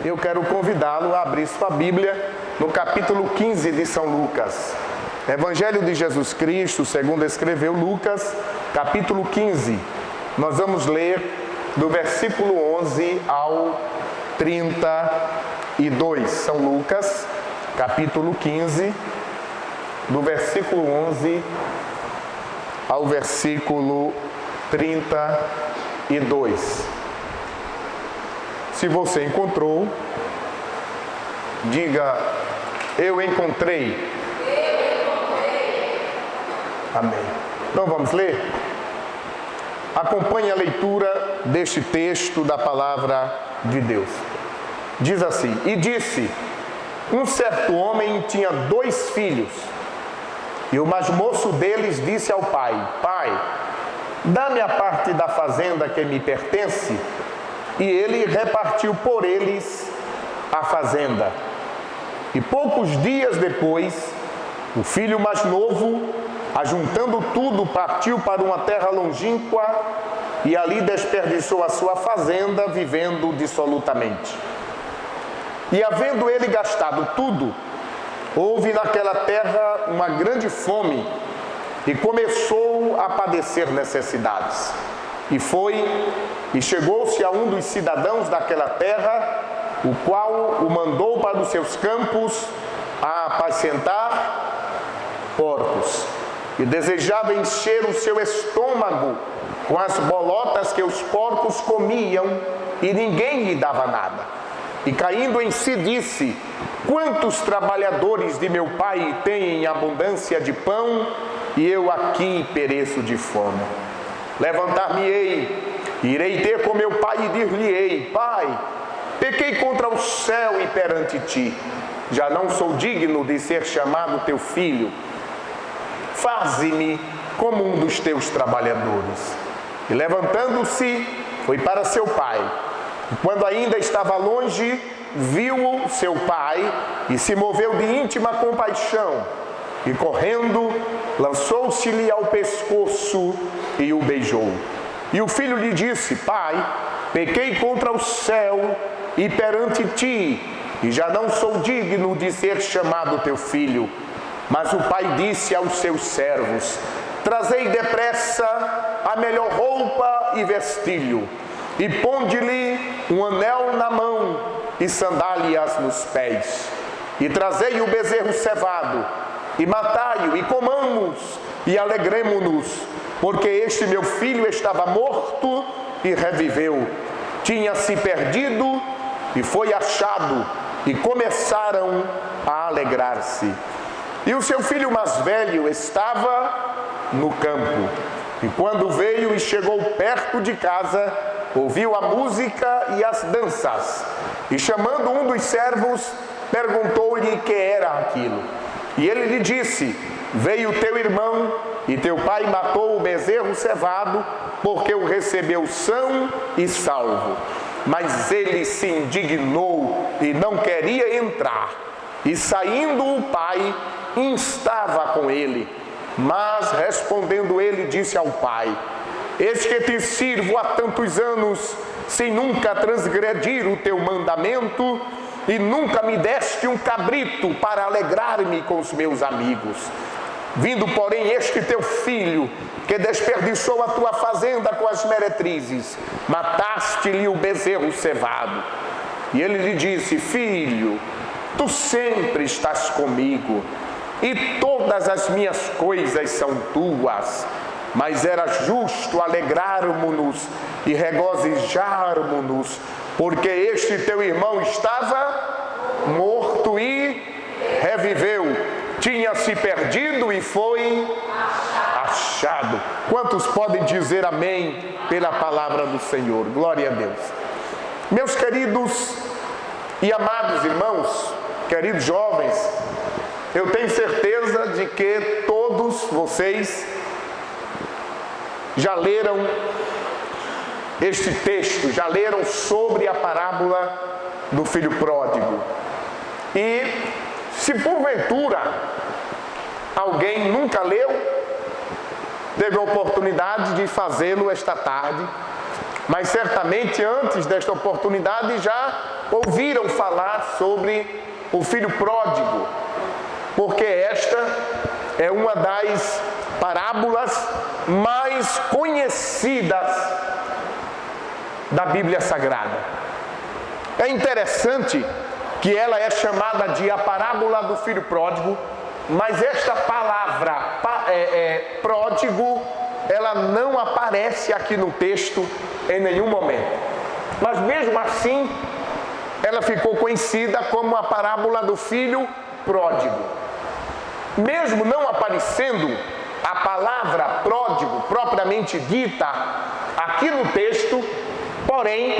eu quero convidá-lo a abrir sua Bíblia no capítulo 15 de São Lucas. Evangelho de Jesus Cristo, segundo escreveu Lucas, capítulo 15. Nós vamos ler do versículo 11 ao 32. São Lucas, capítulo 15, do versículo 11 ao versículo 32. Se você encontrou, diga: eu encontrei. Amém. Então vamos ler? Acompanhe a leitura deste texto da palavra de Deus. Diz assim: e disse: um certo homem tinha 2 filhos, e o mais moço deles disse ao pai: pai, dá-me a parte da fazenda que me pertence. E ele repartiu por eles a fazenda. E poucos dias depois, o filho mais novo, ajuntando tudo, partiu para uma terra longínqua e ali desperdiçou a sua fazenda, vivendo dissolutamente. E havendo ele gastado tudo, houve naquela terra uma grande fome e começou a padecer necessidades. E chegou-se a um dos cidadãos daquela terra, o qual o mandou para os seus campos a apacentar porcos. E desejava encher o seu estômago com as bolotas que os porcos comiam, e ninguém lhe dava nada. E caindo em si disse: quantos trabalhadores de meu pai têm abundância de pão, e eu aqui pereço de fome. Levantar-me-ei, irei ter com meu pai e dir-lhe-ei: pai, pequei contra o céu e perante ti, já não sou digno de ser chamado teu filho. Faze-me como um dos teus trabalhadores. E levantando-se, foi para seu pai. E quando ainda estava longe, viu-o seu pai e se moveu de íntima compaixão. E correndo, lançou-se-lhe ao pescoço e o beijou. E o filho lhe disse: pai, pequei contra o céu e perante ti, e já não sou digno de ser chamado teu filho. Mas o pai disse aos seus servos: trazei depressa a melhor roupa e vestilho, e ponde-lhe um anel na mão e sandálias nos pés. E trazei o bezerro cevado, e matai-o, e comamos, e alegremo-nos, porque este meu filho estava morto e reviveu, tinha-se perdido e foi achado, e começaram a alegrar-se. E o seu filho mais velho estava no campo, e quando veio e chegou perto de casa, ouviu a música e as danças, e chamando um dos servos, perguntou-lhe que era aquilo. E ele lhe disse: veio teu irmão, e teu pai matou o bezerro cevado, porque o recebeu são e salvo. Mas ele se indignou e não queria entrar. E saindo o pai, instava com ele. Mas respondendo ele, disse ao pai: eis que te sirvo há tantos anos, sem nunca transgredir o teu mandamento, e nunca me deste um cabrito para alegrar-me com os meus amigos. Vindo, porém, este teu filho, que desperdiçou a tua fazenda com as meretrizes, mataste-lhe o bezerro cevado. E ele lhe disse: filho, tu sempre estás comigo, e todas as minhas coisas são tuas. Mas era justo alegrarmos-nos e regozijarmos-nos, porque este teu irmão estava morto e reviveu, tinha se perdido e foi achado. Quantos podem dizer amém pela palavra do Senhor? Glória a Deus. Meus queridos e amados irmãos, queridos jovens, eu tenho certeza de que todos vocês já leram este texto, já leram sobre a parábola do filho pródigo. E se porventura alguém nunca leu, teve a oportunidade de fazê-lo esta tarde, mas certamente antes desta oportunidade já ouviram falar sobre o filho pródigo, porque esta é uma das parábolas mais conhecidas da Bíblia Sagrada. É interessante que ela é chamada de a parábola do filho pródigo, mas esta palavra pródigo, ela não aparece aqui no texto em nenhum momento. Mas mesmo assim, ela ficou conhecida como a parábola do filho pródigo. Mesmo não aparecendo a palavra pródigo propriamente dita aqui no texto, porém,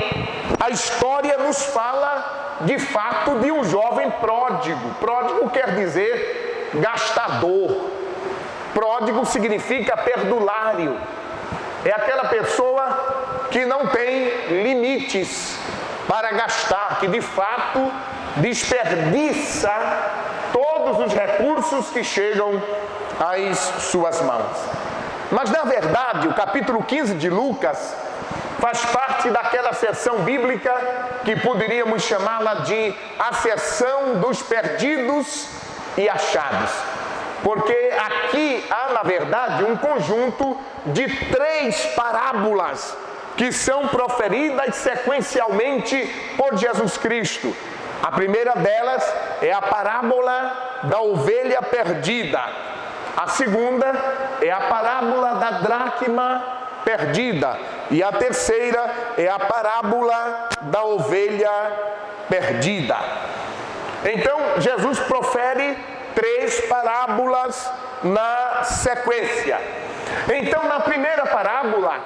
a história nos fala de fato de um jovem pródigo. Pródigo quer dizer gastador. Pródigo significa perdulário. É aquela pessoa que não tem limites para gastar, que de fato desperdiça todos os recursos que chegam às suas mãos. Mas na verdade, o capítulo 15 de Lucas faz parte daquela seção bíblica que poderíamos chamá-la de a seção dos perdidos e achados. Porque aqui há, na verdade, um conjunto de 3 parábolas que são proferidas sequencialmente por Jesus Cristo. A primeira delas é a parábola da ovelha perdida. A segunda é a parábola da dracma perdida. E a terceira é a parábola da ovelha perdida. Então, Jesus profere 3 parábolas na sequência. Então, na primeira parábola,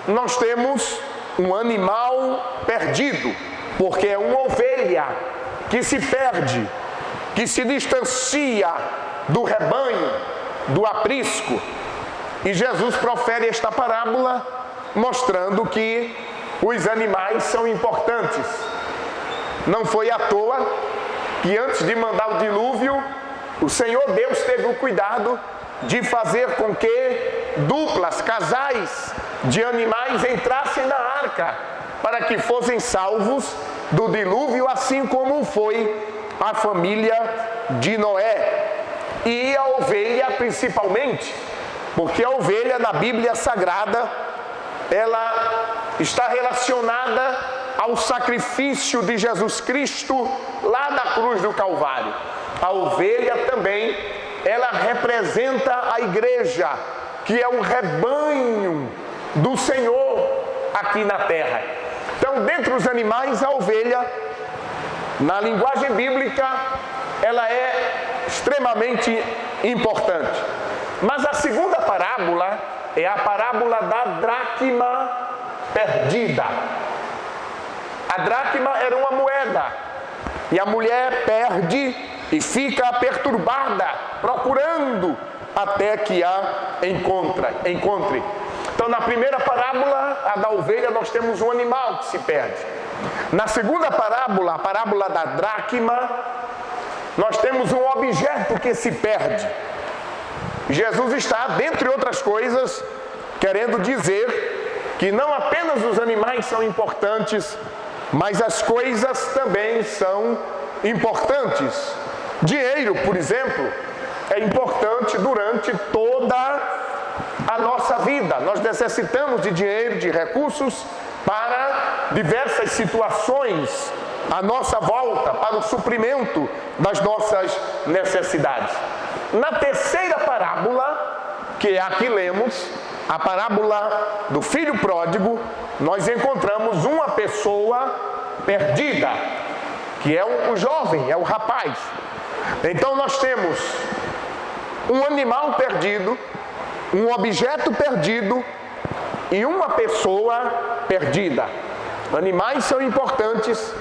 nós temos um animal perdido, porque é uma ovelha que se perde, que se distancia do rebanho, do aprisco. E Jesus profere esta parábola mostrando que os animais são importantes. Não foi à toa que antes de mandar o dilúvio, o Senhor Deus teve o cuidado de fazer com que duplas, casais de animais entrassem na arca, para que fossem salvos do dilúvio, assim como foi a família de Noé. E a ovelha principalmente, porque a ovelha na Bíblia Sagrada, ela está relacionada ao sacrifício de Jesus Cristo lá na cruz do Calvário. A ovelha também, ela representa a igreja, que é o rebanho do Senhor aqui na terra. Então, dentre os animais, a ovelha, na linguagem bíblica, ela é extremamente importante. Mas a segunda parábola é a parábola da dracma perdida. A dracma era uma moeda, e a mulher perde e fica perturbada, procurando até que a encontre. Então, na primeira parábola, a da ovelha, nós temos um animal que se perde. Na segunda parábola, a parábola da dracma, nós temos um objeto que se perde. Jesus está, dentre outras coisas, querendo dizer que não apenas os animais são importantes, mas as coisas também são importantes. Dinheiro, por exemplo, é importante durante toda a nossa vida. Nós necessitamos de dinheiro, de recursos para diversas situações à nossa volta, para o suprimento das nossas necessidades. Na terceira parábola, que é a que lemos, a parábola do filho pródigo, nós encontramos uma pessoa perdida, que é o jovem, é o rapaz. Então nós temos um animal perdido, um objeto perdido e uma pessoa perdida. Animais são importantes,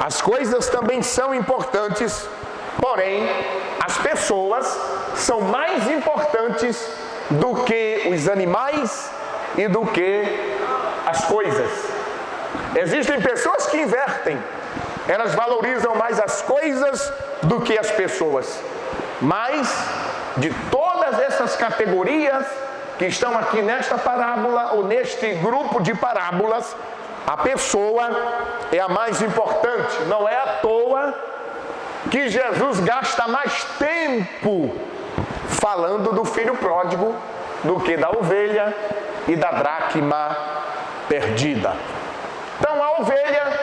as coisas também são importantes, porém as pessoas são mais importantes do que os animais e do que as coisas. Existem pessoas que invertem, elas valorizam mais as coisas do que as pessoas. Mas de todas essas categorias, que estão aqui nesta parábola ou neste grupo de parábolas, a pessoa é a mais importante. Não é à toa que Jesus gasta mais tempo falando do filho pródigo do que da ovelha e da dracma perdida. Então a ovelha,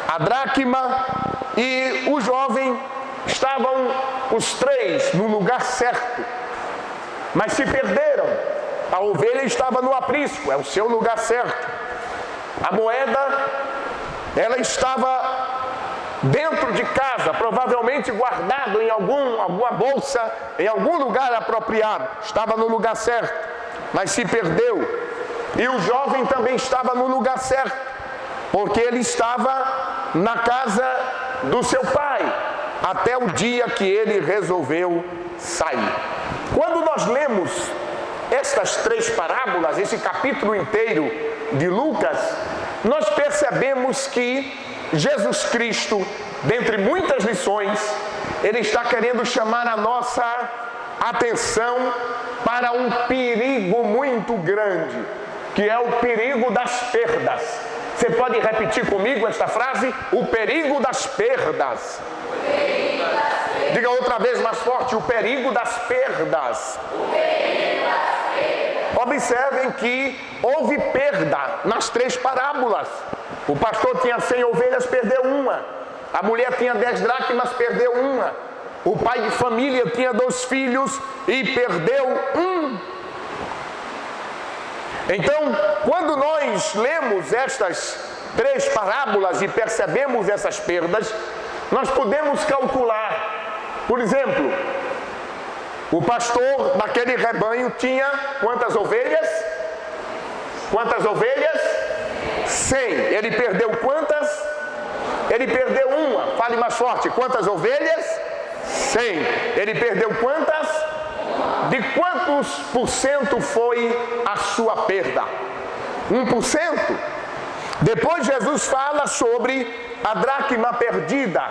a dracma e o jovem estavam os três no lugar certo, mas se perderam. A ovelha estava no aprisco, é o seu lugar certo. A moeda, ela estava dentro de casa, provavelmente guardado em alguma bolsa, em algum lugar apropriado. Estava no lugar certo, mas se perdeu. E o jovem também estava no lugar certo, porque ele estava na casa do seu pai, até o dia que ele resolveu sair. Quando nós lemos estas três parábolas, esse capítulo inteiro de Lucas, nós percebemos que Jesus Cristo, dentre muitas lições, ele está querendo chamar a nossa atenção para um perigo muito grande, que é o perigo das perdas. Você pode repetir comigo esta frase? O perigo das perdas. Diga outra vez mais forte: o perigo das perdas. Observem que houve perda nas três parábolas. O pastor tinha 100 ovelhas, perdeu uma. A mulher tinha 10 dracmas, perdeu uma. O pai de família tinha 2 filhos e perdeu um. Então, quando nós lemos estas três parábolas e percebemos essas perdas, nós podemos calcular. Por exemplo, o pastor daquele rebanho tinha quantas ovelhas? Quantas ovelhas? 100. Ele perdeu quantas? Ele perdeu uma. Fale mais forte. Quantas ovelhas? 100. Ele perdeu quantas? De quantos por cento foi a sua perda? 1%. Depois Jesus fala sobre a dracma perdida.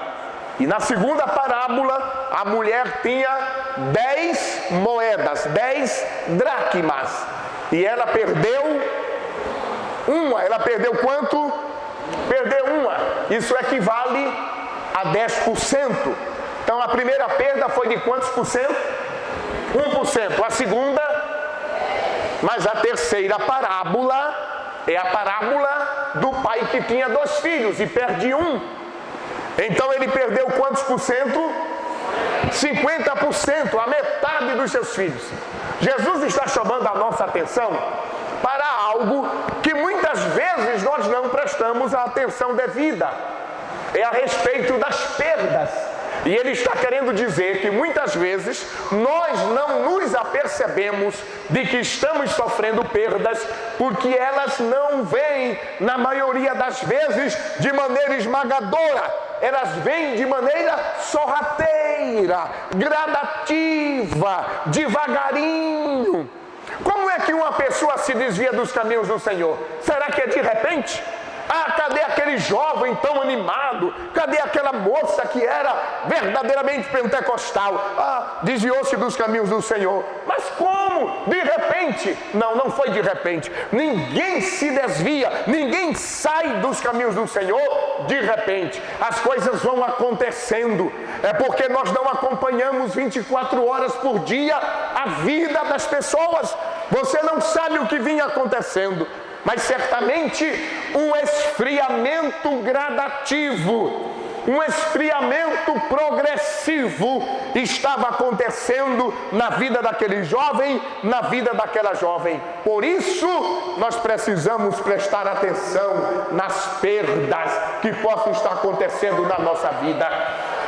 E na segunda parábola, a mulher tinha 10 moedas, 10 dracmas. E ela perdeu uma. Ela perdeu quanto? Perdeu uma. Isso equivale a 10%. Então a primeira perda foi de quantos por cento? 1%. A segunda, mas a terceira parábola é a parábola do pai que tinha 2 filhos e perde um. Então ele perdeu quantos por cento? 50%, a metade dos seus filhos. Jesus está chamando a nossa atenção para algo que muitas vezes nós não prestamos a atenção devida. É a respeito das perdas. E ele está querendo dizer que muitas vezes nós não nos apercebemos de que estamos sofrendo perdas, porque elas não vêm, na maioria das vezes, de maneira esmagadora. Elas vêm de maneira sorrateira, gradativa, devagarinho. Como é que uma pessoa se desvia dos caminhos do Senhor? Será que é de repente? Ah, cadê aquele jovem tão animado? Cadê aquela moça que era verdadeiramente pentecostal? Ah, desviou-se dos caminhos do Senhor. Mas como? De repente? Não, não foi de repente. Ninguém se desvia, ninguém sai dos caminhos do Senhor de repente. As coisas vão acontecendo. É porque nós não acompanhamos 24 horas por dia a vida das pessoas. Você não sabe o que vinha acontecendo. Mas certamente um esfriamento gradativo, um esfriamento progressivo estava acontecendo na vida daquele jovem, na vida daquela jovem. Por isso, nós precisamos prestar atenção nas perdas que possam estar acontecendo na nossa vida.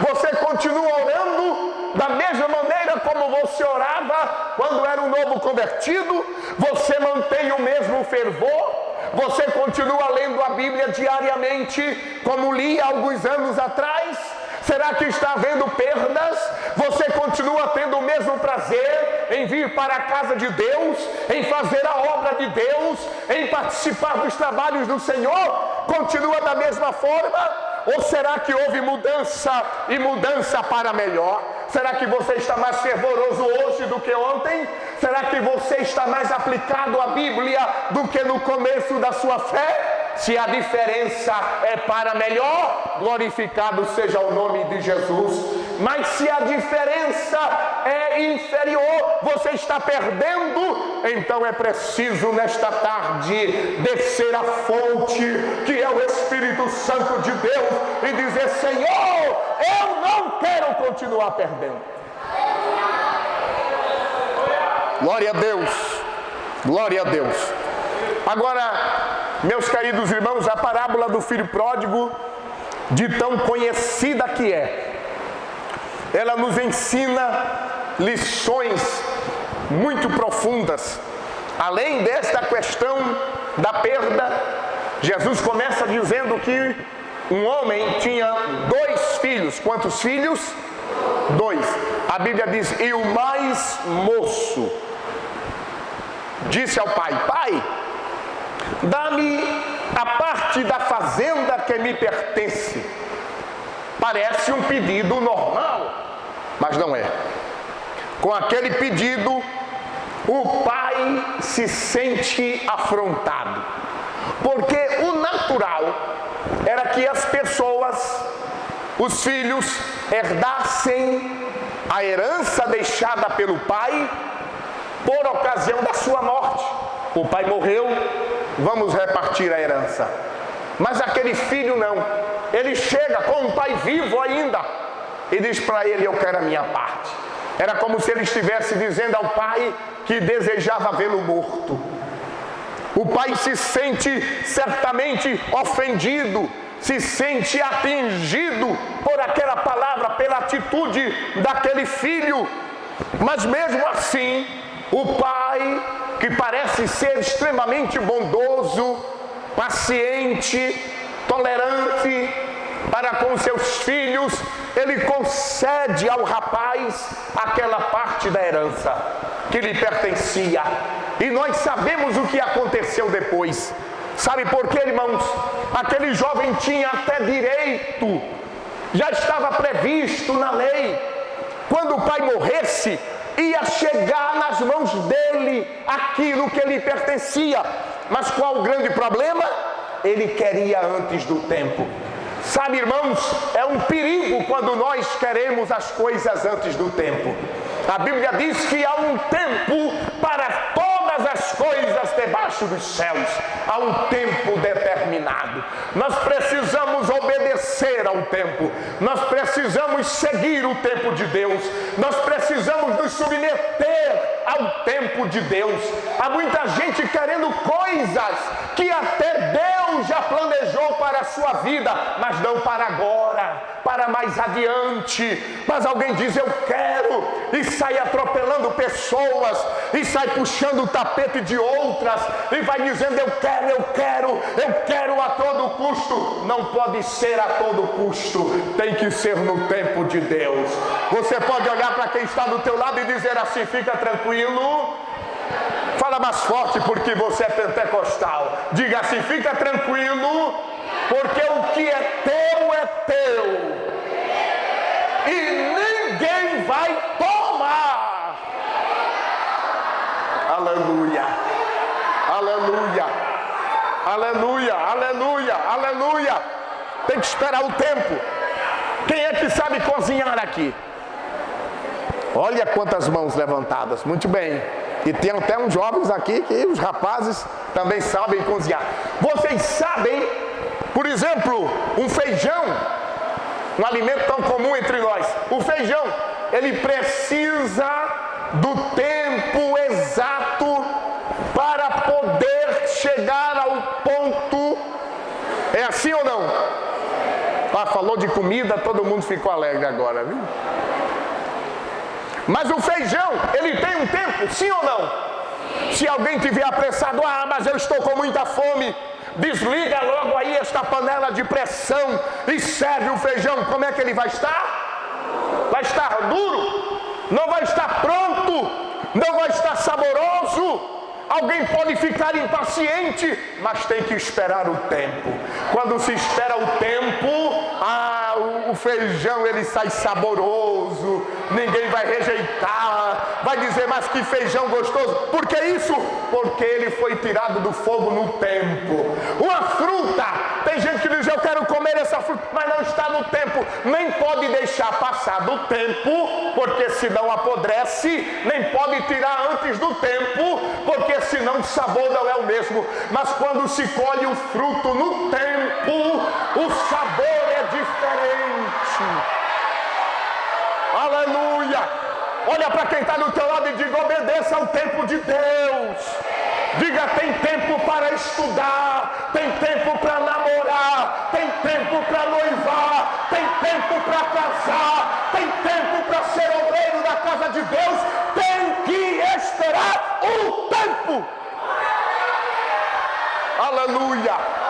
Você continua orando da mesma maneira como você orava quando era um novo convertido? Você mantém o mesmo fervor? Você continua lendo a Bíblia diariamente como lia alguns anos atrás? Será que está havendo perdas? Você continua tendo o mesmo prazer em vir para a casa de Deus, em fazer a obra de Deus, em participar dos trabalhos do Senhor? Continua da mesma forma? Ou será que houve mudança e mudança para melhor? Será que você está mais fervoroso hoje do que ontem? Será que você está mais aplicado à Bíblia do que no começo da sua fé? Se a diferença é para melhor, glorificado seja o nome de Jesus. Mas se a diferença é inferior, você está perdendo, então é preciso nesta tarde descer à fonte, que é o Espírito Santo de Deus, e dizer: Senhor, eu não quero continuar perdendo. Glória a Deus, glória a Deus. Agora, meus queridos irmãos, a parábola do filho pródigo, de tão conhecida que é, ela nos ensina lições muito profundas. Além desta questão da perda, Jesus começa dizendo que um homem tinha 2 filhos. Quantos filhos? 2. A Bíblia diz: e o mais moço disse ao pai: Pai, dá-me a parte da fazenda que me pertence. Parece um pedido normal, mas não é. Com aquele pedido, o pai se sente afrontado, porque o natural era que as pessoas, os filhos, herdassem a herança deixada pelo pai por ocasião da sua morte. O pai morreu, vamos repartir a herança. Mas aquele filho não. Ele chega com o pai vivo ainda e diz para ele: eu quero a minha parte. Era como se ele estivesse dizendo ao pai que desejava vê-lo morto. O pai se sente certamente ofendido, se sente atingido por aquela palavra, pela atitude daquele filho. Mas mesmo assim, o pai, que parece ser extremamente bondoso, paciente, tolerante para com seus filhos, ele concede ao rapaz aquela parte da herança que lhe pertencia. E nós sabemos o que aconteceu depois. Sabe por quê, irmãos? Aquele jovem tinha até direito, já estava previsto na lei. Quando o pai morresse, ia chegar nas mãos dele aquilo que lhe pertencia. Mas qual o grande problema? Ele queria antes do tempo. Sabe, irmãos, é um perigo quando nós queremos as coisas antes do tempo. A Bíblia diz que há um tempo para todas as coisas debaixo dos céus. Há um tempo determinado. Nós precisamos obedecer ao tempo. Nós precisamos seguir o tempo de Deus. Nós precisamos nos submeter ao tempo de Deus. Há muita gente querendo coisas que até Deus já planejou para a sua vida, mas não para agora, para mais adiante. Mas alguém diz: eu quero, e sai atropelando pessoas, e sai puxando o tapete de outras, e vai dizendo: eu quero a todo custo. Não pode ser a todo custo, tem que ser no tempo de Deus. Você pode olhar para quem está do teu lado e dizer assim: fica tranquilo. Fala mais forte, porque você é pentecostal. Diga assim: fica tranquilo, porque o que é teu, e ninguém vai tomar. Aleluia, aleluia, aleluia, aleluia, aleluia. Tem que esperar o tempo. Quem é que sabe cozinhar aqui? Olha quantas mãos levantadas. Muito bem. E tem até uns jovens aqui que os rapazes também sabem cozinhar. Vocês sabem, por exemplo, um feijão, um alimento tão comum entre nós. O feijão, ele precisa do tempo exato para poder chegar ao ponto. É assim ou não? Ah, falou de comida, todo mundo ficou alegre agora, viu? Mas o feijão, ele tem um tempo, sim ou não? Se alguém tiver apressado: ah, mas eu estou com muita fome, desliga logo aí esta panela de pressão e serve o feijão. Como é que ele vai estar? Vai estar duro, não vai estar pronto, não vai estar saboroso. Alguém pode ficar impaciente, mas tem que esperar o tempo. Quando se espera o tempo, o feijão ele sai saboroso, ninguém vai rejeitar, vai dizer, mas que feijão gostoso. Por que isso? Porque ele foi tirado do fogo no tempo. Uma fruta, tem gente que diz, eu quero comer essa fruta, mas não está no tempo. Nem pode deixar passar do tempo, porque senão apodrece, nem pode tirar antes do tempo, porque senão o sabor não é o mesmo. Mas quando se colhe o fruto no tempo, o sabor é diferente. Aleluia! Olha para quem está do teu lado e diga, obedeça ao tempo de Deus. Diga, tem tempo para estudar, tem tempo para namorar, tem tempo para noivar, tem tempo para casar, tem tempo para ser obreiro da casa de Deus. Tem que esperar o tempo. Aleluia!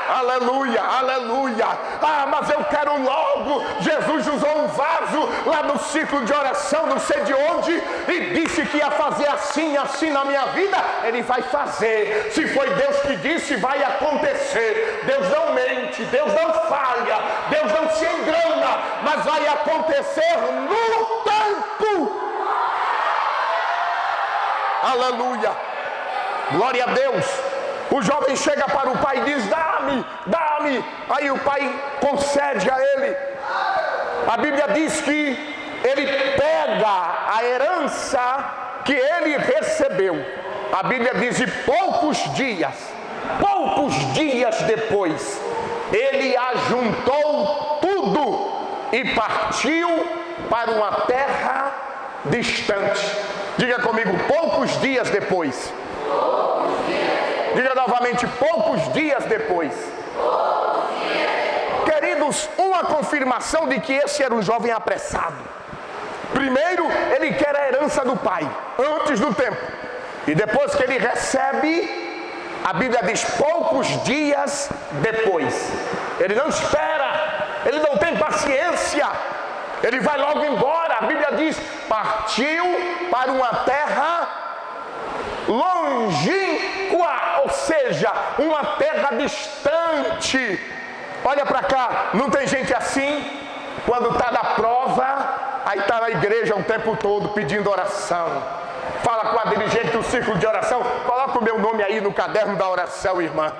Aleluia, aleluia. Ah, mas eu quero logo. Jesus usou um vaso lá no ciclo de oração, não sei de onde, e disse que ia fazer assim, assim na minha vida. Ele vai fazer. Se foi Deus que disse, vai acontecer. Deus não mente, Deus não falha, Deus não se engana, mas vai acontecer no tempo. Aleluia. Glória a Deus. O jovem chega para o pai e diz, dá-me, dá-me. Aí o pai concede a ele. A Bíblia diz que ele pega a herança que ele recebeu. A Bíblia diz, e poucos dias depois, ele ajuntou tudo e partiu para uma terra distante. Diga comigo, poucos dias depois. Diga novamente, poucos dias depois. Queridos, uma confirmação de que esse era um jovem apressado. Primeiro, ele quer a herança do pai, antes do tempo. E depois que ele recebe, a Bíblia diz, poucos dias depois. Ele não espera, ele não tem paciência, ele vai logo embora. A Bíblia diz, partiu para uma terra longínqua, ou seja, uma terra distante. Olha para cá, não tem gente assim? Quando está na prova, aí está na igreja o tempo todo pedindo oração. Fala com a dirigente do círculo de oração, coloca o meu nome aí no caderno da oração, irmã.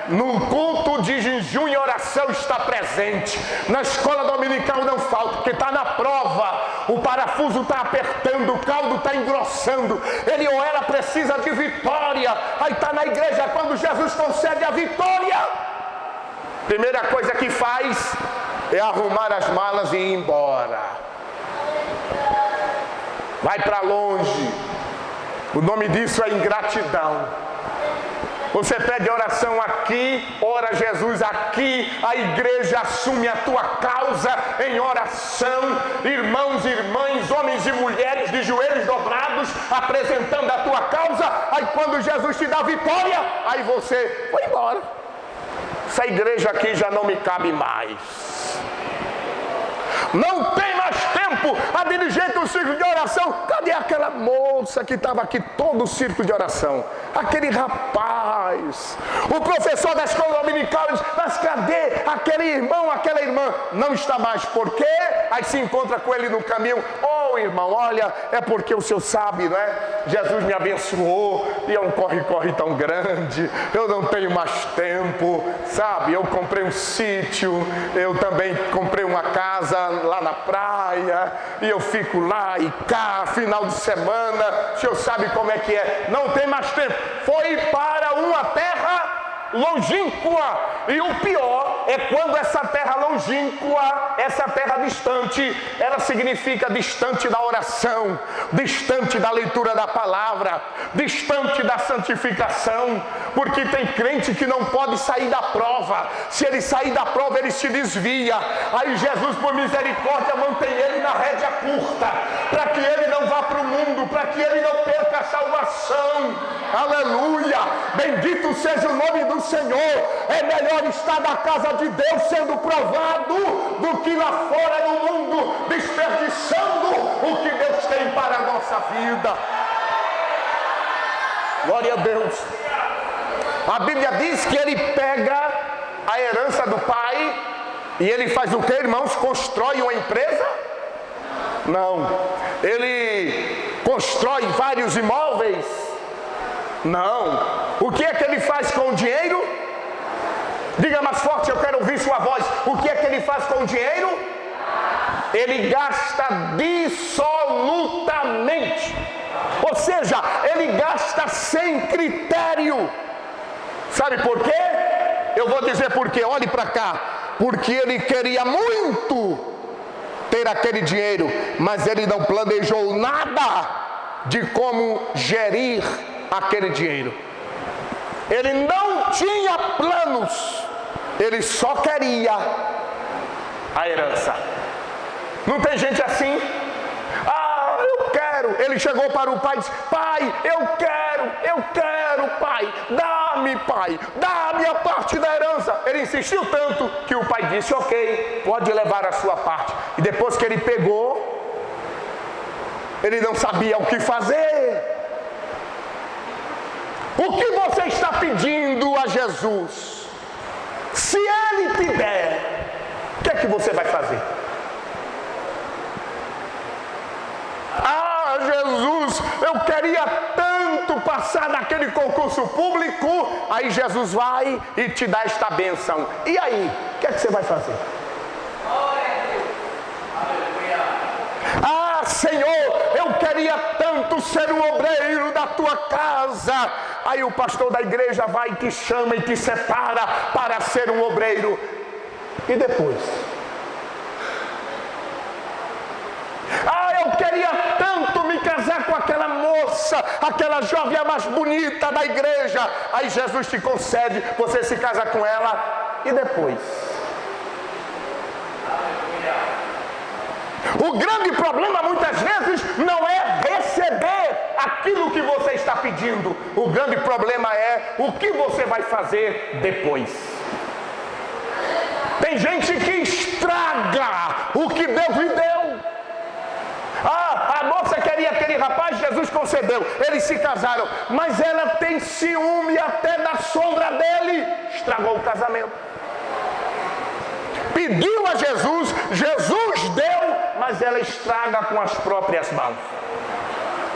No culto de jejum e oração está presente. Na escola dominical não falta, porque está na prova. O parafuso está apertando, o caldo está engrossando. Ele ou ela precisa de vitória. Aí está na igreja quando Jesus concede a vitória. Primeira coisa que faz é arrumar as malas e ir embora. Vai para longe. O nome disso é ingratidão. Você pede oração aqui, ora Jesus aqui, a igreja assume a tua causa em oração, irmãos e irmãs, homens e mulheres de joelhos dobrados, apresentando a tua causa. Aí quando Jesus te dá vitória, aí você foi embora. Essa igreja aqui já não me cabe mais. Não tem mais tempo. A dirigente do círculo de oração, cadê aquela moça que estava aqui todo o círculo de oração? Aquele rapaz. O professor da escola dominical diz, mas cadê aquele irmão, aquela irmã? Não está mais. Por quê? Aí se encontra com ele no caminho. Oh, irmão, olha, é porque o senhor sabe, não é? Jesus me abençoou e é um corre-corre tão grande. Eu não tenho mais tempo, sabe? Eu comprei um sítio, eu também comprei uma casa lá na praia, e eu fico lá e cá, final de semana, o senhor sabe como é que é, não tem mais tempo. Foi para uma terra longínqua, e o pior é quando essa terra longínqua, essa terra distante, ela significa distante da oração, distante da leitura da palavra, distante da santificação, porque tem crente que não pode sair da prova. Se ele sair da prova, ele se desvia. Aí Jesus, por misericórdia, mantém ele na rédea curta, para que ele não vá para o mundo, para que ele não perca a salvação. Aleluia! Bendito seja o nome do Senhor. É melhor estar na casa de Deus sendo provado do que lá fora no mundo desperdiçando o que Deus tem para a nossa vida. Glória a Deus. A Bíblia diz que ele pega a herança do pai E ele faz o que, irmãos? Constrói uma empresa? Não. Ele constrói vários imóveis? Não. O que é que ele faz com o dinheiro? Diga mais forte, eu quero ouvir sua voz. O que é que ele faz com o dinheiro? Ele gasta dissolutamente. Ou seja, ele gasta sem critério. Sabe por quê? Eu vou dizer por quê, olhe para cá. Porque ele queria muito ter aquele dinheiro, mas ele não planejou nada de como gerir aquele dinheiro. Ele não tinha planos, ele só queria a herança. Não tem gente assim? Ah, eu quero. Ele chegou para o pai e disse: pai, eu quero, pai. Dá-me, pai, dá-me a parte da herança. Ele insistiu tanto que o pai disse: ok, pode levar a sua parte. E depois que ele pegou, ele não sabia o que fazer. O que você está pedindo a Jesus? Se Ele te der, o que é que você vai fazer? Ah, Jesus, eu queria tanto passar naquele concurso público. Aí Jesus vai e te dá esta bênção. E aí, o que é que você vai fazer? Ah, Senhor, eu queria tanto ser um obreiro da tua casa. Aí o pastor da igreja vai e te chama e te separa para ser um obreiro. E depois? Ah, eu queria tanto me casar com aquela moça, aquela jovem a mais bonita da igreja. Aí Jesus te concede, você se casa com ela. E depois? O grande problema muitas vezes não é receber aquilo que você está pedindo. O grande problema é o que você vai fazer depois. Tem gente que estraga o que Deus lhe deu. Ah, a moça queria aquele rapaz, Jesus concedeu. Eles se casaram, mas ela tem ciúme até da sombra dele. Estragou o casamento. Pediu a Jesus, Jesus deu, mas ela estraga com as próprias mãos.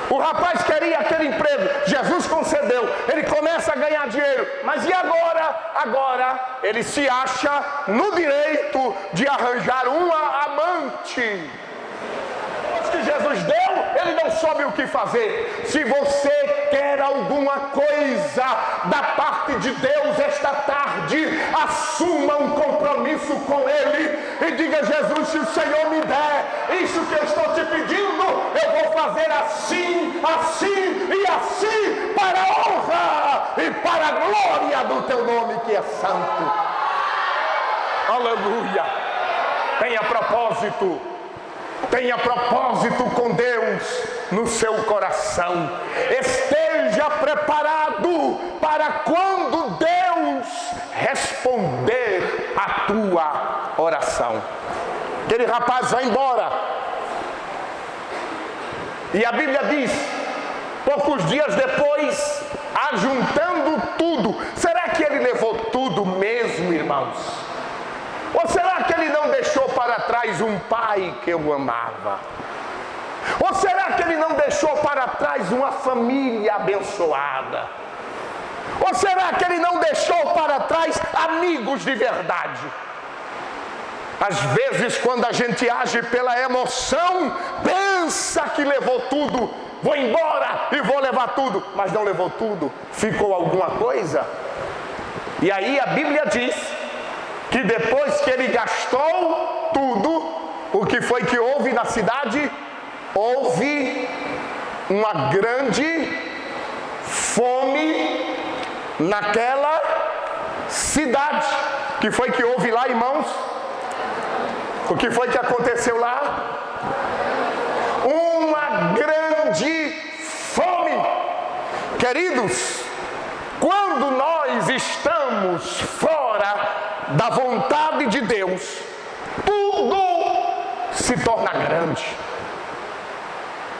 O rapaz queria aquele emprego, Jesus concedeu, ele começa a ganhar dinheiro, mas e agora? Agora ele se acha no direito de arranjar uma amante. Depois que Jesus deu, ele não soube o que fazer. Se você quer alguma coisa da parte de Deus esta tarde, assuma um compromisso com Ele e diga: Jesus, se o Senhor me der isso que eu estou te pedindo, eu vou fazer assim, assim e assim, para a honra e para a glória do teu nome que é santo. Aleluia. Tenha propósito. Tenha propósito com Deus no seu coração. Esteja preparado para quando Deus responder a tua oração. Aquele rapaz vai embora. E a Bíblia diz, poucos dias depois, ajuntando tudo. Será que ele levou tudo mesmo, irmãos? Ou será que ele não deixou para trás um pai que o amava? Ou será que ele não deixou para trás uma família abençoada? Ou será que ele não deixou para trás amigos de verdade? Às vezes, quando a gente age pela emoção, pensa que levou tudo. Vou embora e vou levar tudo. Mas não levou tudo. Ficou alguma coisa? E aí a Bíblia diz que depois que ele gastou tudo, o que foi que houve na cidade? Houve uma grande fome naquela cidade. O que foi que houve lá, irmãos? O que foi que aconteceu lá? Uma grande fome. Queridos, quando nós estamos fora da vontade de Deus, tudo se torna grande.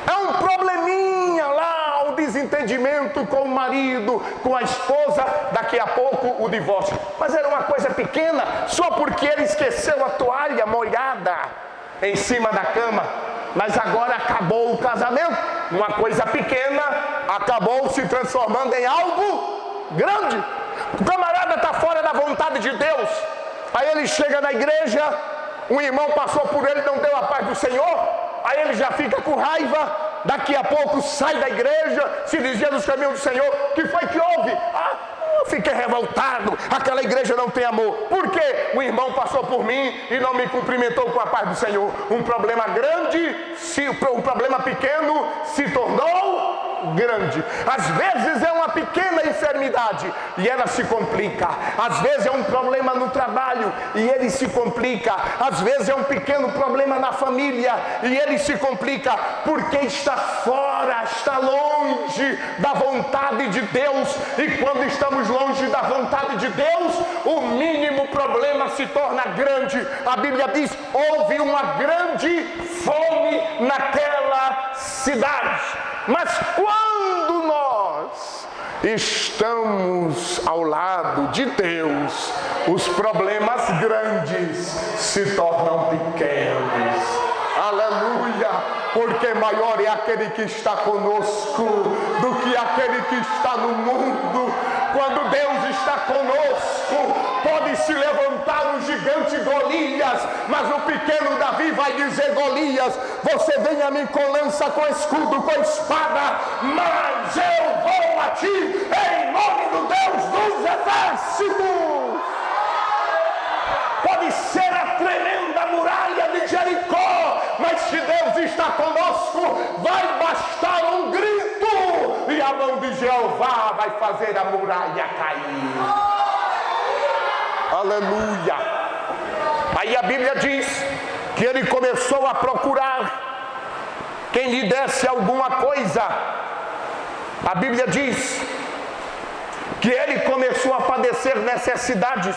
É um probleminha lá, o desinteresse desentendimento com o marido, com a esposa, daqui a pouco o divórcio. Mas era uma coisa pequena, só porque ele esqueceu a toalha molhada em cima da cama. Mas agora acabou o casamento. Uma coisa pequena acabou se transformando em algo grande. O camarada está fora da vontade de Deus. Aí ele chega na igreja, um irmão passou por ele, não deu a paz do Senhor. Aí ele já fica com raiva, daqui a pouco sai da igreja, se desvia dos caminhos do Senhor. O que foi que houve? Eu fiquei revoltado, aquela igreja não tem amor. Por quê? O irmão passou por mim e não me cumprimentou com a paz do Senhor. Um problema grande, um problema pequeno se tornou grande. Às vezes é uma pequena enfermidade e ela se complica. Às vezes é um problema no trabalho e ele se complica. Às vezes é um pequeno problema na família e ele se complica porque está fora, está longe da vontade de Deus. E quando estamos longe da vontade de Deus, o mínimo problema se torna grande. A Bíblia diz: houve uma grande fome naquela cidade. Mas quando nós estamos ao lado de Deus, os problemas grandes se tornam pequenos. Aleluia! Porque maior é aquele que está conosco do que aquele que está no mundo. Quando Deus está conosco, pode se levantar o gigante Golias, mas o pequeno Davi vai dizer: Golias, você vem a mim com lança, com escudo, com espada, mas eu vou a ti em nome do Deus dos exércitos. Pode ser a tremenda muralha de Jericó, mas se Deus está conosco, vai bastar um grito e a mão de Jeová vai fazer a muralha cair. Aleluia! Aí a Bíblia diz que ele começou a procurar quem lhe desse alguma coisa. A Bíblia diz que ele começou a padecer necessidades.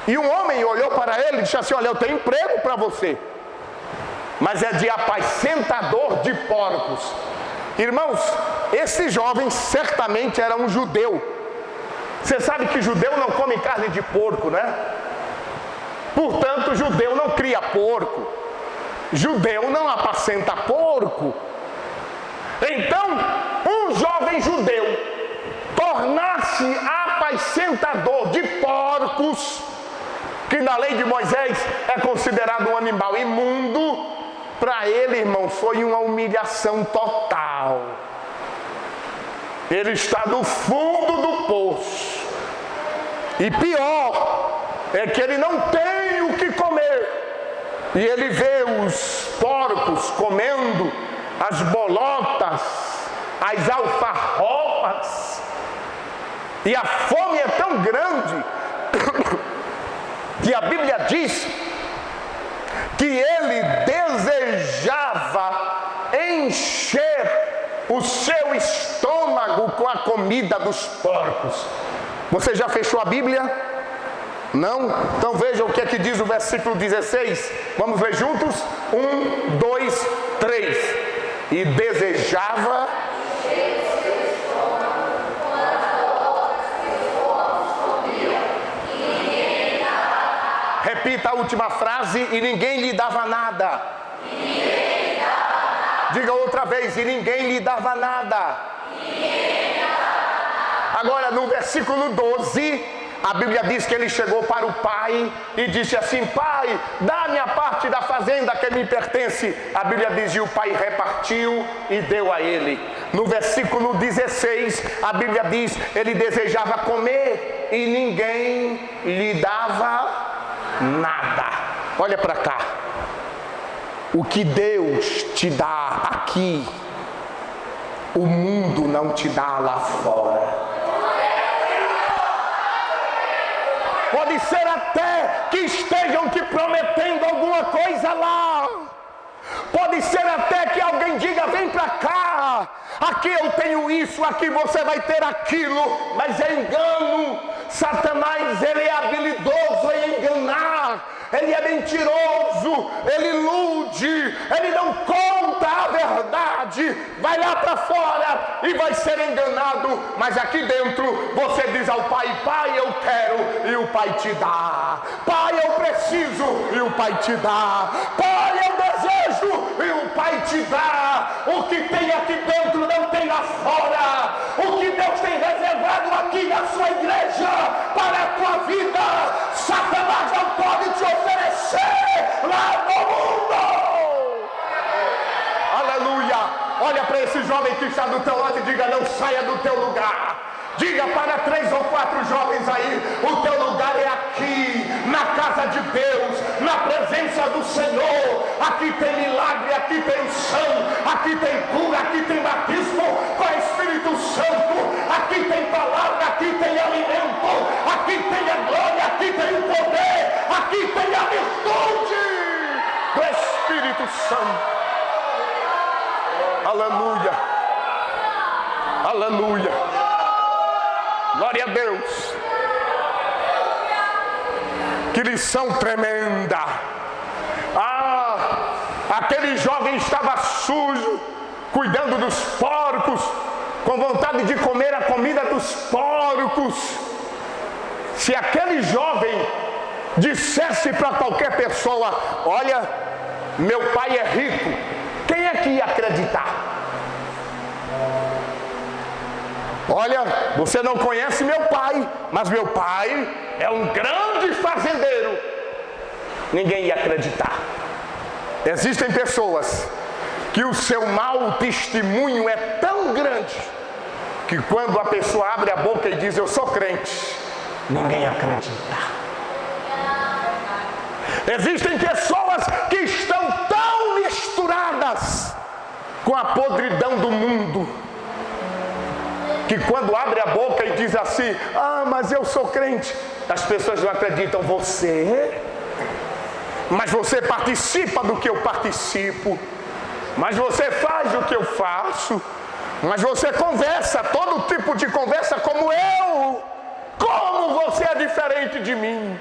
E um homem olhou para ele e disse assim: olha, eu tenho emprego para você, mas é de apacentador de porcos. Irmãos, esse jovem certamente era um judeu. Você sabe que judeu não come carne de porco, né? Portanto, judeu não cria porco, judeu não apacenta porco. Então, um jovem judeu tornar-se apacentador de porcos, que na lei de Moisés é considerado um animal imundo, para ele, irmão, foi uma humilhação total. Ele está no fundo do poço. E pior, é que ele não tem o que comer. E ele vê os porcos comendo as bolotas, as alfarrobas. E a fome é tão grande que a Bíblia diz que ele desejava encher o seu estômago com a comida dos porcos. Você já fechou a Bíblia? Não? Então veja o que é que diz o versículo 16. Vamos ler juntos? 1, 2, 3. E desejava Repita a última frase: e ninguém lhe dava nada. Diga outra vez: e ninguém lhe dava nada. Agora no versículo 12, a Bíblia diz que ele chegou para o pai e disse assim: pai, dá-me a parte da fazenda que me pertence. A Bíblia diz: e o pai repartiu e deu a ele. No versículo 16, a Bíblia diz: ele desejava comer e ninguém lhe dava nada. Olha para cá. O que Deus te dá aqui, o mundo não te dá lá fora. Pode ser até que estejam te prometendo alguma coisa lá. Pode ser até que alguém diga: vem para cá, aqui eu tenho isso, aqui você vai ter aquilo. Mas é engano. Satanás, ele é habilidoso em enganar. ele é mentiroso, ele ilude, ele não conta a verdade, vai lá para fora e vai ser enganado, mas aqui dentro você diz ao Pai: Pai, eu quero, e o Pai te dá. Pai, eu preciso, e o Pai te dá. Pai, eu desejo, e o Pai te dá. O que tem aqui dentro não tem lá fora. O que Deus tem reservado aqui na sua igreja para a tua vida, Satanás não pode te oferecer lá no mundo. Aleluia. Olha para esse jovem que está do teu lado e diga: não saia do teu lugar. Diga para 3 ou 4 jovens aí: o teu lugar é aqui, na casa de Deus, na presença do Senhor. Aqui tem milagre, aqui tem unção, aqui tem cura, aqui tem batismo com o Espírito Santo, aqui tem palavra, aqui tem alimento, aqui tem a glória, aqui tem o poder, aqui tem a virtude do Espírito Santo. Aleluia, aleluia, glória a Deus. Que lição tremenda. Aquele jovem estava sujo, cuidando dos porcos, com vontade de comer a comida dos porcos. Se aquele jovem dissesse para qualquer pessoa: olha, meu pai é rico, quem é que ia acreditar? Olha, você não conhece meu pai, mas meu pai é um grande fazendeiro. Ninguém ia acreditar. Existem pessoas que o seu mau testemunho é tão grande que quando a pessoa abre a boca e diz: eu sou crente, ninguém acredita. Existem pessoas que estão tão misturadas com a podridão do mundo que quando abre a boca e diz assim: mas eu sou crente, as pessoas não acreditam. Você? Mas você participa do que eu participo, mas você faz o que eu faço, mas você conversa, todo tipo de conversa como eu. Como você é diferente de mim?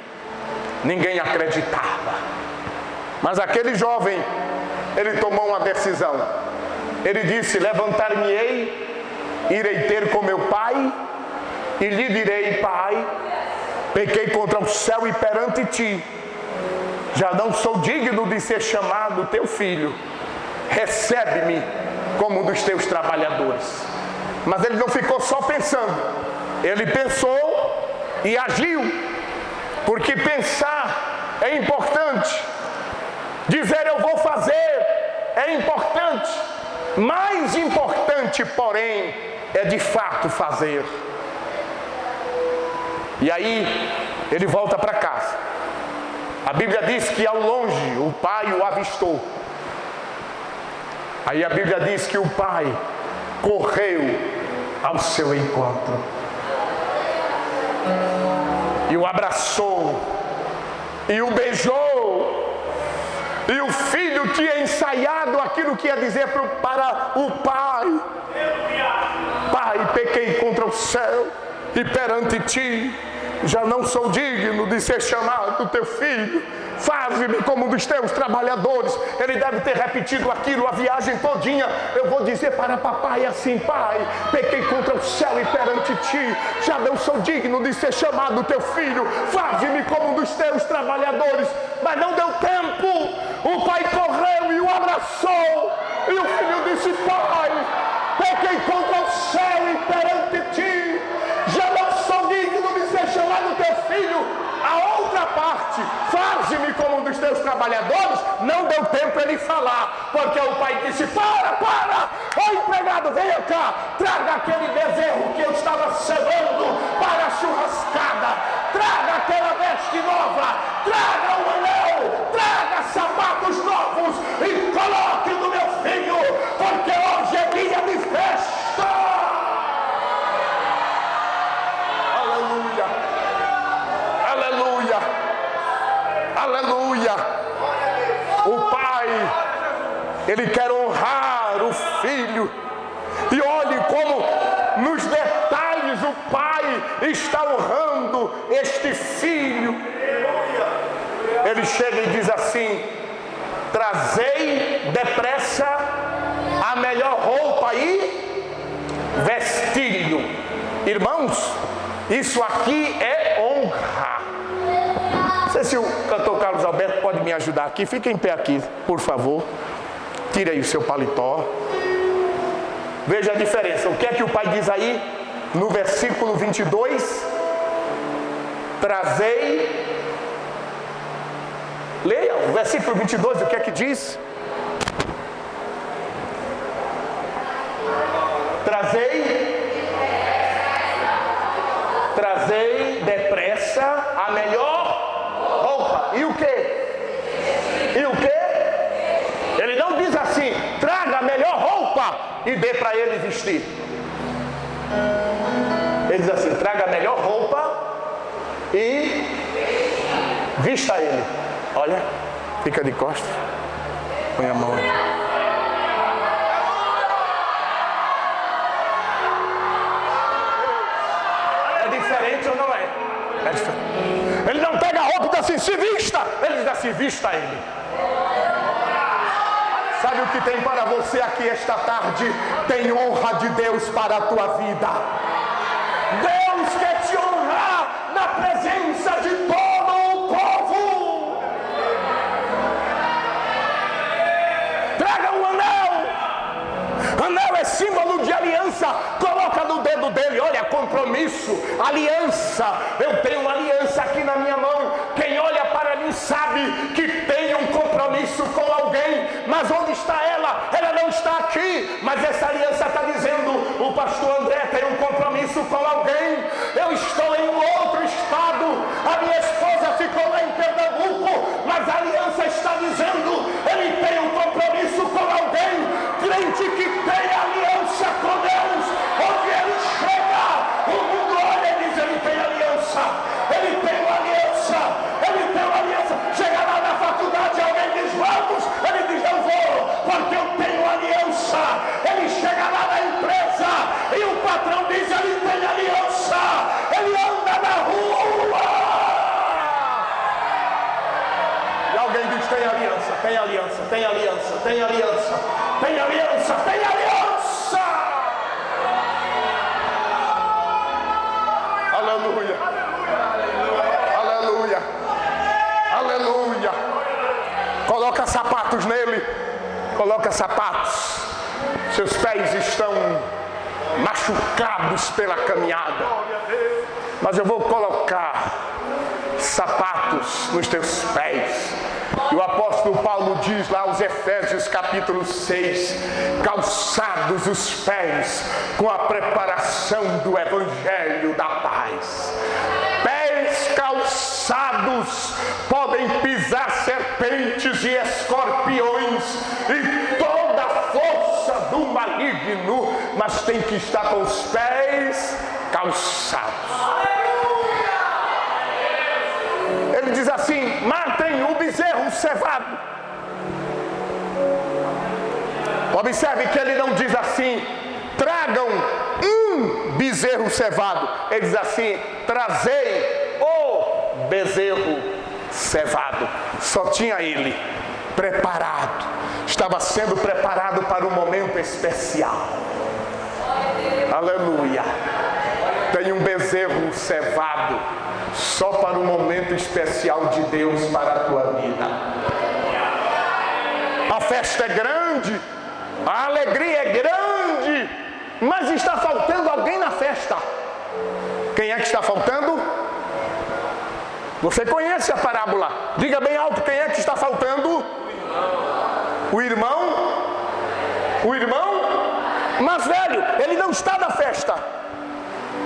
Ninguém acreditava. Mas aquele jovem, ele tomou uma decisão. Ele disse: levantar-me-ei, irei ter com meu pai e lhe direi: Pai, pequei contra o céu e perante ti, já não sou digno de ser chamado teu filho, recebe-me como um dos teus trabalhadores. Mas ele não ficou só pensando, ele pensou e agiu, porque pensar é importante, dizer eu vou fazer é importante, mais importante, porém, é de fato fazer. E aí ele volta para casa. A Bíblia diz que ao longe o pai o avistou. Aí a Bíblia diz que o pai correu ao seu encontro e o abraçou e o beijou. E o filho tinha ensaiado aquilo que ia dizer para o pai: Pai, pequei contra o céu e perante ti, já não sou digno de ser chamado teu filho, faze-me como um dos teus trabalhadores. Ele deve ter repetido aquilo a viagem todinha. Eu vou dizer para papai assim: Pai, pequei contra o céu e perante ti, já não sou digno de ser chamado teu filho, faze-me como um dos teus trabalhadores. Mas não deu tempo. O pai correu e o abraçou, e o filho disse: Pai, pequei contra o céu e perante ti, já não sou digno de ser chamado teu filho. A outra parte, faze-me como um dos teus trabalhadores, não deu tempo ele falar, porque o pai disse: para, ô empregado, venha cá, traga aquele bezerro que eu estava selando para a churrascada, traga aquela veste nova, traga o anel, traga sapatos novos e coloque no meu filho, porque hoje é dia de festa. Aleluia, aleluia, aleluia. O pai, ele quer honrar o filho, e olhe como nos detalhes o pai está honrando este filho. Ele chega e diz assim: trazei depressa a melhor roupa e vestir-lhe. Irmãos, isso aqui é honra. Não sei se o cantor Carlos Alberto pode me ajudar aqui. Fique em pé aqui, por favor. Tire aí o seu paletó. Veja a diferença. O que é que o pai diz aí no versículo 22? Trazei. Leia o versículo 22, o que é que diz? Trazei depressa a melhor roupa. E o quê? E o quê? Ele não diz assim: traga a melhor roupa e dê para ele vestir. Ele diz assim: traga a melhor roupa e vista ele. Olha, fica de costas. Põe a mão aqui. É diferente ou não é? É diferente. Ele não pega a roupa e diz assim: se vista. Ele diz assim: vista ele. Sabe o que tem para você aqui esta tarde? Tem honra de Deus para a tua vida. Deus quer te honrar na presença de todo o povo. Traga um anel. Anel é símbolo de aliança. Coloca no dedo dele, olha, compromisso, aliança. Eu tenho uma aliança aqui na minha mão. Quem olha para mim sabe que tem um compromisso com alguém. Mas onde está ela? Ela não está aqui. Mas essa aliança está dizendo: o pastor André tem um compromisso com alguém. Eu estou em um outro estado. A minha esposa ficou lá em Pernambuco. Mas a aliança está dizendo: ele tem um compromisso com alguém. Crente que tem aliança com Deus, onde ele chega, o mundo olha e diz: ele tem aliança. Ele tem uma aliança. Ele tem uma aliança. Chega lá na faculdade, alguém diz: vamos. Ele diz: não vou, porque eu tenho aliança. Ele chega lá na empresa e o patrão diz: ele tem aliança. Ele anda na rua e alguém diz: tem aliança, tem aliança, tem aliança, tem aliança, tem aliança, tem aliança. Aleluia, aleluia, aleluia. Coloca sapatos nele. Coloca sapatos. Seus pés estão machucados pela caminhada. Mas eu vou colocar sapatos nos teus pés. E o apóstolo Paulo diz lá aos Efésios capítulo 6: calçados os pés com a preparação do evangelho da paz. Pés calçados podem pisar serpentes e escorpiões e toda a força do maligno, mas tem que estar com os pés calçados. Ele diz assim: matem o bezerro cevado. Observe que ele não diz assim: tragam um bezerro cevado. Ele diz assim: trazei o bezerro cevado. Só tinha ele preparado. Estava sendo preparado para um momento especial. Aleluia. Tem um bezerro cevado só para um momento especial de Deus para a tua vida. A festa é grande, a alegria é grande, mas está faltando alguém na festa. Quem é que está faltando? Você conhece a parábola? Diga bem alto: quem é que está faltando? O irmão? O irmão mais velho. Ele não está na festa.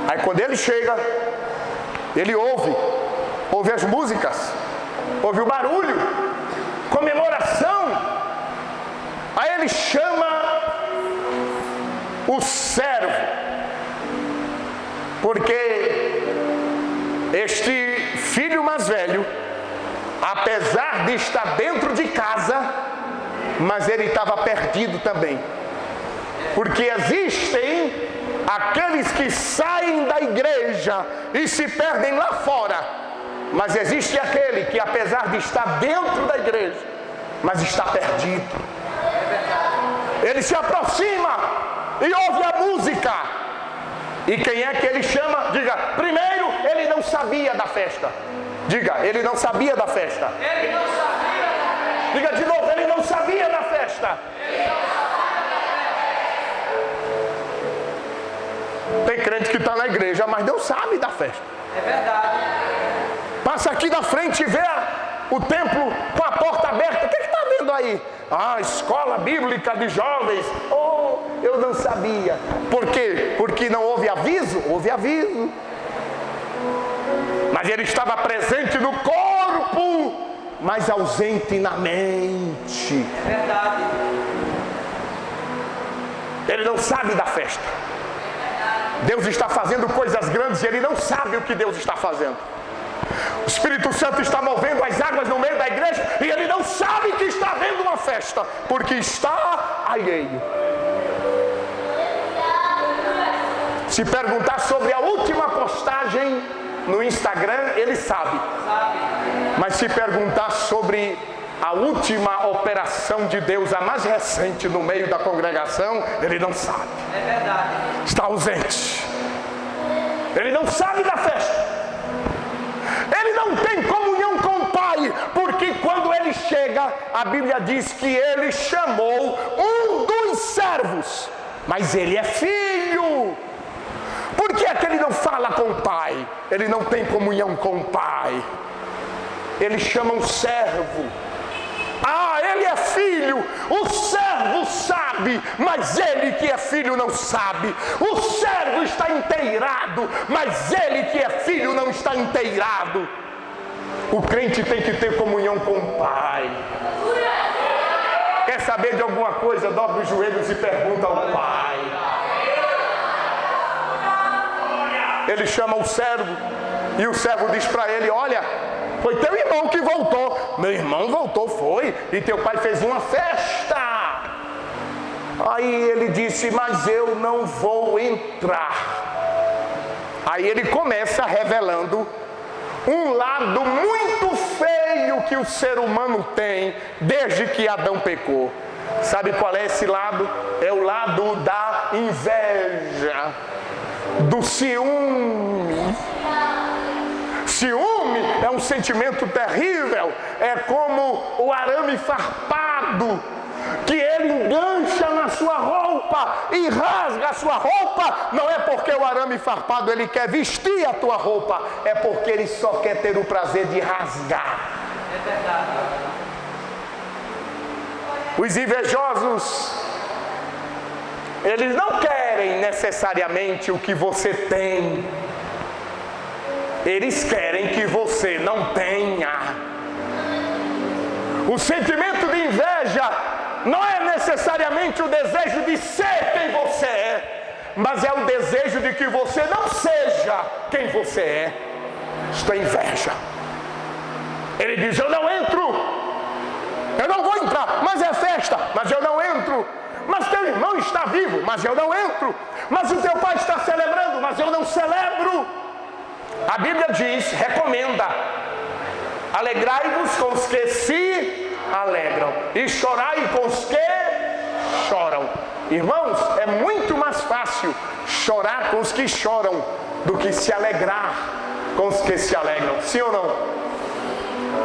Aí quando ele chega, ele ouve as músicas, ouve o barulho, comemoração. Aí ele chama o servo, porque este filho mais velho, apesar de estar dentro de casa, mas ele estava perdido também. Porque existem aqueles que saem da igreja e se perdem lá fora. Mas existe aquele que, apesar de estar dentro da igreja, mas está perdido. Ele se aproxima e ouve a música. E quem é que ele chama? Diga, primeiro, ele não sabia da festa. Diga, ele não sabia da festa. Ele não sabia. Diga de novo, ele não sabia da festa. Tem crente que está na igreja, mas não sabe da festa. É verdade. Passa aqui na frente e vê o templo com a porta aberta. O que está vendo aí? Ah, escola bíblica de jovens. Oh, eu não sabia. Por quê? Porque não houve aviso? Houve aviso. Mas ele estava presente no corpo, mas ausente na mente. É verdade. Ele não sabe da festa. Deus está fazendo coisas grandes e ele não sabe o que Deus está fazendo. O Espírito Santo está movendo as águas no meio da igreja e ele não sabe que está havendo uma festa, porque está alheio. Se perguntar sobre a última postagem no Instagram, ele sabe. Mas se perguntar sobre a última operação de Deus, a mais recente no meio da congregação, ele não sabe. É verdade. Está ausente. Ele não sabe da festa. Ele não tem comunhão com o Pai, porque quando ele chega, a Bíblia diz que ele chamou um dos servos, mas ele é filho. Por que é que ele não fala com o Pai? Ele não tem comunhão com o Pai. Ele chama um servo. Ah, ele é filho, o servo sabe, mas ele que é filho não sabe. O servo está inteirado, mas ele que é filho não está inteirado. O crente tem que ter comunhão com o Pai. Quer saber de alguma coisa? Dobra os joelhos e pergunta ao Pai. Ele chama o servo e o servo diz para ele: olha, foi teu irmão que voltou. Meu irmão voltou, foi. E teu pai fez uma festa. Aí ele disse: mas eu não vou entrar. Aí ele começa revelando um lado muito feio que o ser humano tem desde que Adão pecou. Sabe qual é esse lado? É o lado da inveja, do ciúme. Ciúme é um sentimento terrível, é como o arame farpado, que ele engancha na sua roupa e rasga a sua roupa. Não é porque o arame farpado ele quer vestir a tua roupa, é porque ele só quer ter o prazer de rasgar. É verdade. Os invejosos, eles não querem necessariamente o que você tem. Eles querem que você não tenha. O sentimento de inveja não é necessariamente o desejo de ser quem você é, mas é o desejo de que você não seja quem você é. Isto é inveja. Ele diz: eu não entro, eu não vou entrar, mas é festa, mas eu não entro. Mas teu irmão está vivo, mas eu não entro. Mas o teu pai está celebrando, mas eu não celebro. A Bíblia diz, recomenda: alegrai-vos com os que se alegram e chorai com os que choram. Irmãos, é muito mais fácil chorar com os que choram do que se alegrar com os que se alegram. Sim ou não?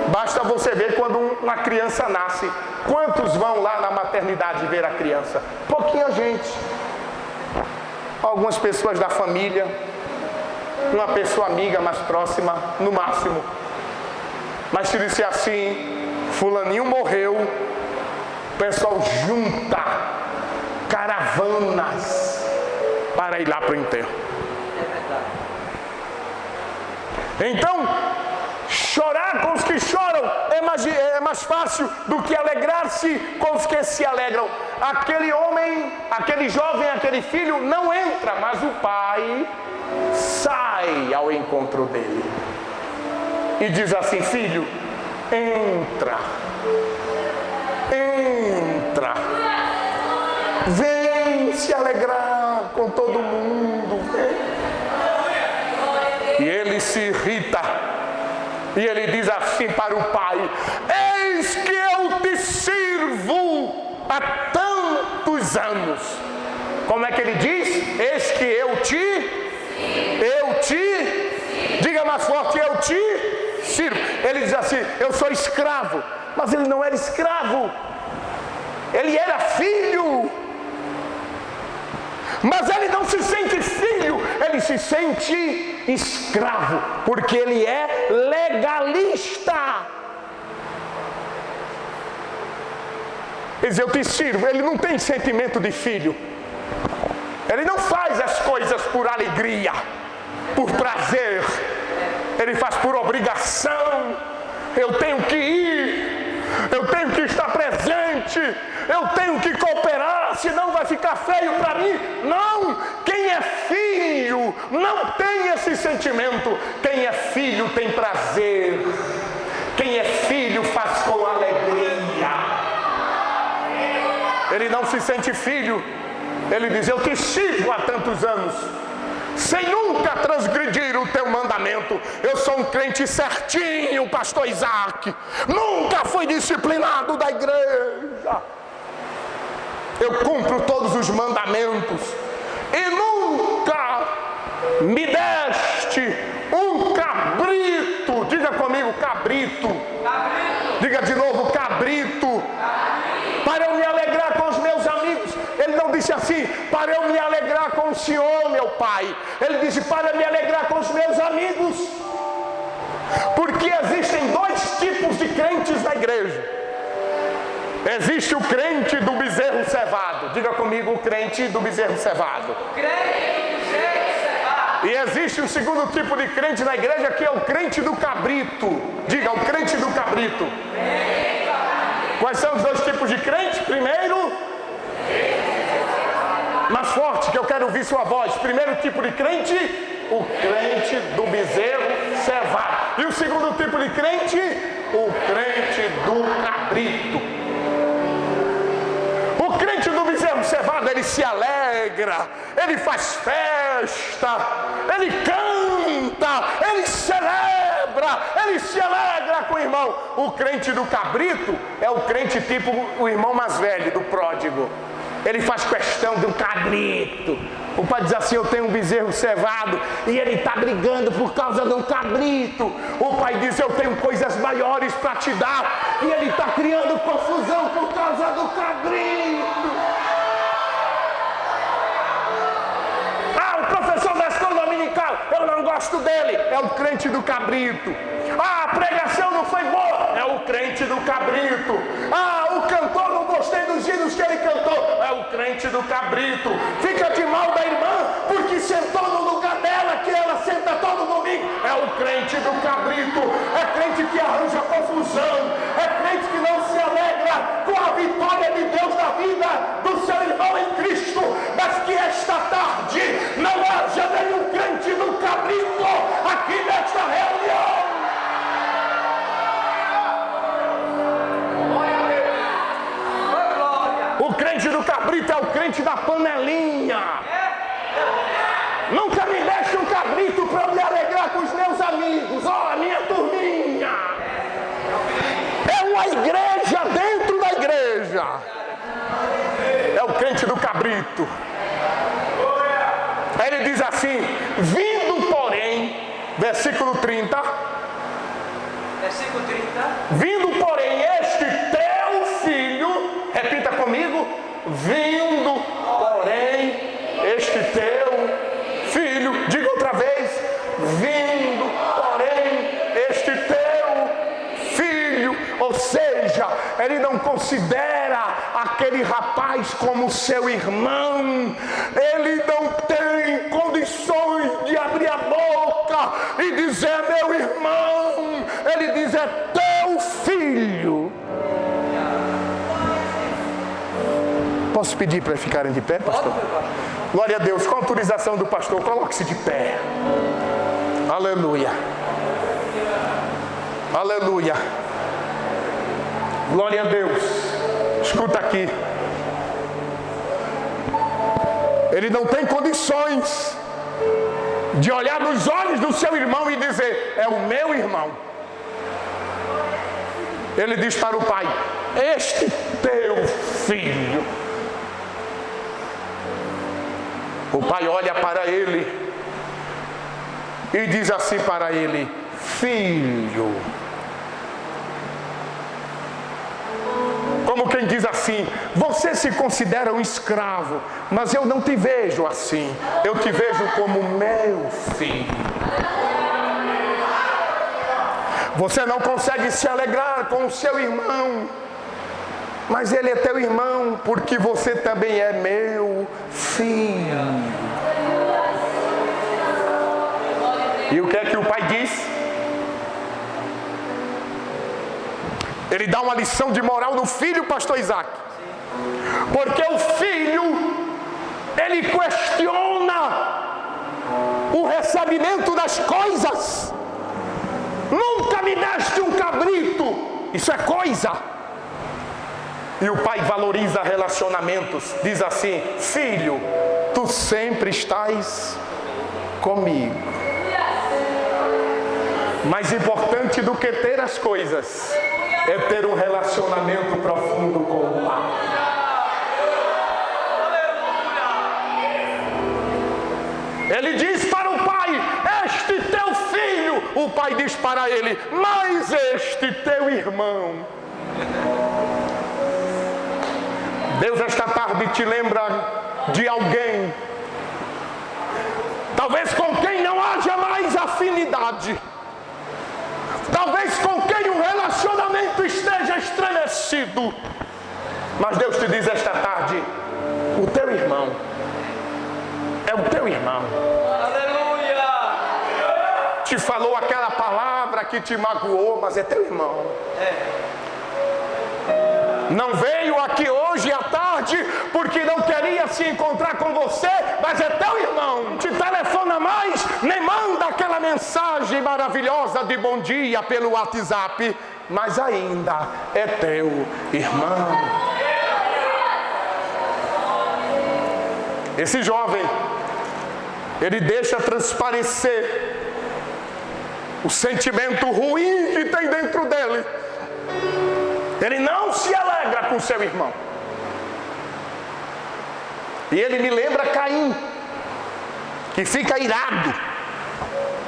Basta você ver quando uma criança nasce. Quantos vão lá na maternidade ver a criança? Pouquinha gente. Algumas pessoas da família, uma pessoa amiga mais próxima, no máximo. Mas se disser assim, fulaninho morreu, o pessoal junta caravanas para ir lá para o enterro. Então, chorar com os que choram é mais fácil do que alegrar-se com os que se alegram. Aquele homem, aquele jovem, aquele filho não entra, mas o pai sai ao encontro dele e diz assim: filho, entra, entra, vem se alegrar com todo mundo, vem. E ele se irrita E ele diz assim para o pai: eis que eu te sirvo há tantos anos. Como é que ele diz? Eis que eu te, diga mais forte, eu te sirvo. Ele diz assim: eu sou escravo. Mas ele não era escravo, ele era filho. Mas ele não se sente filho, ele se sente escravo, porque ele é legalista. Ele diz: eu te sirvo. Ele não tem sentimento de filho. Ele não faz as coisas por alegria, por prazer. Ele faz por obrigação. Eu tenho que ir, eu tenho que estar presente, eu tenho que cooperar, senão vai ficar feio para mim. Não, quem é filho não tem esse sentimento. Quem é filho tem prazer. Quem é filho faz com alegria. Ele não se sente filho. Ele diz: eu te sirvo há tantos anos, sem nunca transgredir o teu mandamento. Eu sou um crente certinho, pastor Isaac. Nunca fui disciplinado da igreja. Eu cumpro todos os mandamentos. E nunca me deste um cabrito. Diga comigo, cabrito. Diga de novo, cabrito. Para eu me alegrar com os meus amigos. Ele não disse assim: para eu me alegrar com o Senhor, meu pai. Ele disse: para me alegrar com os meus amigos. Porque existem dois tipos de crentes na igreja. Existe o crente do bezerro cevado. Diga comigo, o crente do bezerro cevado. E existe o segundo tipo de crente na igreja, que é o crente do cabrito. Diga, o crente do cabrito. Quais são os dois tipos de crente? Primeiro, mais forte, que eu quero ouvir sua voz. Primeiro tipo de crente, o crente do bezerro cevado. E o segundo tipo de crente, o crente do cabrito. O crente do bezerro cevado, ele se alegra, ele faz festa, ele canta, ele celebra, ele se alegra com o irmão. O crente do cabrito é o crente tipo o irmão mais velho, do pródigo. Ele faz questão de um cabrito. O pai diz assim: eu tenho um bezerro cevado e ele está brigando por causa de um cabrito. O pai diz: eu tenho coisas maiores para te dar, e ele está criando confusão por causa do cabrito. Ah, o professor da escola dominical, eu não gosto dele. É o crente do cabrito. Ah, a pregação não foi boa. É o crente do cabrito. Ah, o cantor, não gostei dos hinos que ele cantou. É o crente do cabrito. Fica de mal da irmã porque sentou no lugar dela, que ela senta todo domingo. É o crente do cabrito. É crente que arranja confusão. É crente que não se alegra com a vitória de Deus na vida do seu irmão em Cristo. Mas que esta tarde não haja nenhum crente do cabrito aqui nesta reunião. O crente do cabrito é o crente da panelinha. Nunca me deixe um cabrito para eu me alegrar com os meus amigos. Ó, a minha turminha. É uma igreja dentro da igreja. É o crente do cabrito. Aí ele diz assim: vindo porém, versículo 30. Versículo 30. Vindo porém este teu filho, repita comigo: vindo porém este teu filho. Diga outra vez: vindo porém este teu filho. Ou seja, ele não considera aquele rapaz como seu irmão. Ele não tem condições de abrir a boca e dizer: meu irmão. Ele diz: é teu filho. Posso pedir para ficarem de pé, pastor? Glória a Deus. Com a autorização do pastor, coloque-se de pé. Aleluia. Aleluia. Glória a Deus. Escuta aqui. Ele não tem condições de olhar nos olhos do seu irmão e dizer: é o meu irmão. Ele diz para o pai: este teu filho. O pai olha para ele e diz assim para ele: filho. Como quem diz assim: você se considera um escravo, mas eu não te vejo assim, eu te vejo como meu filho. Você não consegue se alegrar com o seu irmão, mas ele é teu irmão, porque você também é meu filho. E o que é que o pai diz? Ele dá uma lição de moral no filho, pastor Isaac. Porque o filho, ele questiona o recebimento das coisas. Nunca me deste um cabrito, isso é coisa. E o pai valoriza relacionamentos, diz assim: filho, tu sempre estás comigo. Mais importante do que ter as coisas é ter um relacionamento profundo com o pai. Ele diz para o pai: este teu filho. O pai diz para ele: mas este teu irmão. Deus esta tarde te lembra de alguém, talvez com quem não haja mais afinidade, talvez com quem o relacionamento esteja estremecido, mas Deus te diz esta tarde: o teu irmão é o teu irmão. Aleluia! Te falou aquela palavra que te magoou, mas é teu irmão. Não veio aqui hoje à tarde porque não queria se encontrar com você, mas é teu irmão. Te telefona mais, nem manda aquela mensagem maravilhosa de bom dia pelo WhatsApp, mas ainda é teu irmão. Esse jovem, ele deixa transparecer o sentimento ruim que tem dentro dele. Ele não se alegra com seu irmão. E ele me lembra Caim, que fica irado,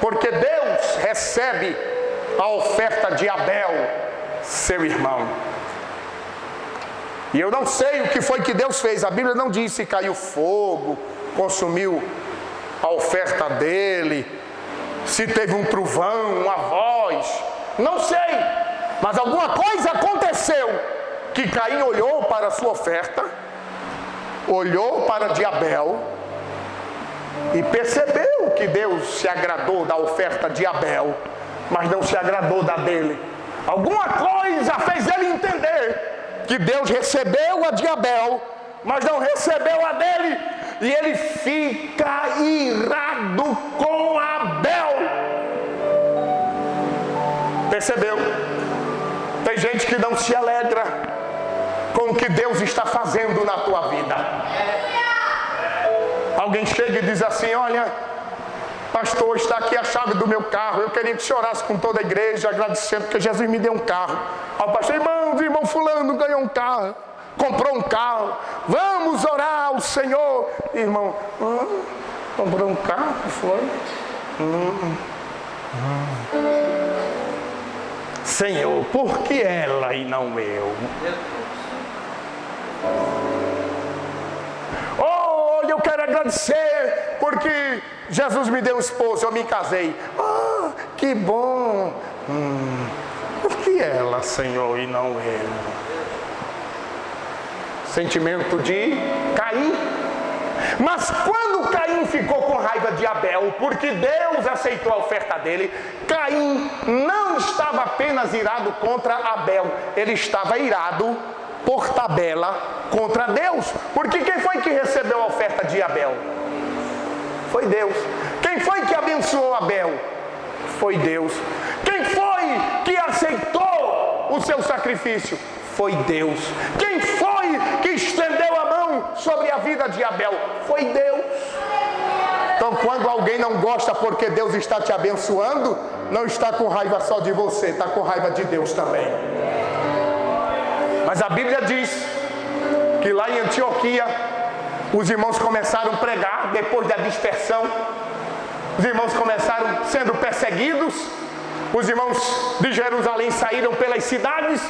porque Deus recebe a oferta de Abel, seu irmão. E eu não sei o que foi que Deus fez. A Bíblia não diz se caiu fogo, consumiu a oferta dele, se teve um trovão, uma voz, não sei. Mas alguma coisa aconteceu, que Caim olhou para a sua oferta, olhou para de Abel e percebeu que Deus se agradou da oferta de Abel, mas não se agradou da dele. Alguma coisa fez ele entender que Deus recebeu a de Abel, mas não recebeu a dele, e ele fica irado com Abel. Percebeu? Tem gente que não se alegra com o que Deus está fazendo na tua vida. Alguém chega e diz assim: olha, pastor, está aqui a chave do meu carro, eu queria que você orasse com toda a igreja, agradecendo porque Jesus me deu um carro. Aí o pastor: irmão fulano ganhou um carro, comprou um carro, vamos orar ao Senhor. Irmão, comprou um carro, fulano? Senhor, por que ela e não eu? Oh, eu quero agradecer porque Jesus me deu um esposo, eu me casei. Ah, que bom. Por que ela, Senhor, e não eu? Sentimento de Caim. Mas quando Caim ficou com raiva de Abel, porque Deus aceitou a oferta dele, Caim não estava apenas irado contra Abel, ele estava irado por tabela contra Deus. Porque quem foi que recebeu a oferta de Abel? Foi Deus. Quem foi que abençoou Abel? Foi Deus. Quem foi que aceitou o seu sacrifício? Foi Deus. Quem foi que estendeu a mão sobre a vida de Abel? Foi Deus. Então, quando alguém não gosta porque Deus está te abençoando, não está com raiva só de você, está com raiva de Deus também. Mas a Bíblia diz que lá em Antioquia, os irmãos começaram a pregar depois da dispersão. Os irmãos começaram sendo perseguidos. Os irmãos de Jerusalém saíram pelas cidades,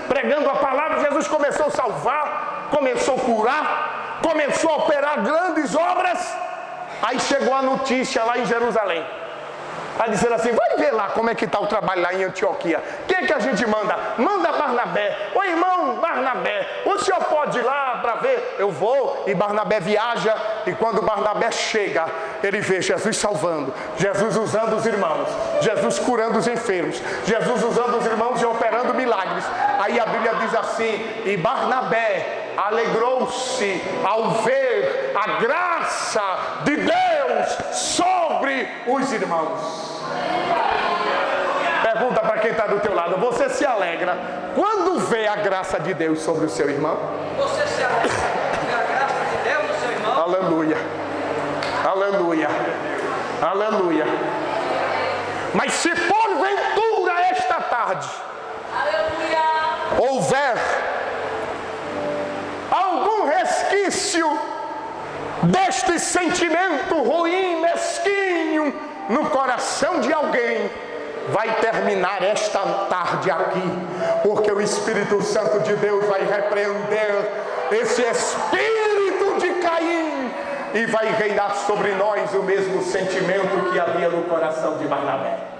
pregando a palavra. Jesus começou a salvar, começou a curar, começou a operar grandes obras. Aí chegou a notícia lá em Jerusalém. Aí disseram assim: vai ver lá como é que está o trabalho lá em Antioquia. Quem é que a gente manda? Manda Barnabé. Ô irmão Barnabé, o senhor pode ir lá para ver? Eu vou. E Barnabé viaja. E quando Barnabé chega, ele vê Jesus salvando, Jesus usando os irmãos, Jesus curando os enfermos, Jesus usando os irmãos e operando milagres. Aí a Bíblia diz assim: e Barnabé alegrou-se ao ver a graça de Deus sobre os irmãos. Pergunta para quem está do teu lado: você se alegra quando vê a graça de Deus sobre o seu irmão? Você se alegra quando vê a graça de Deus no seu irmão? Aleluia, aleluia, aleluia. Mas se porventura esta tarde houver algum resquício deste sentimento ruim, mesquinho no coração de alguém, vai terminar esta tarde aqui, porque o Espírito Santo de Deus vai repreender esse espírito de Caim e vai reinar sobre nós o mesmo sentimento que havia no coração de Barnabé.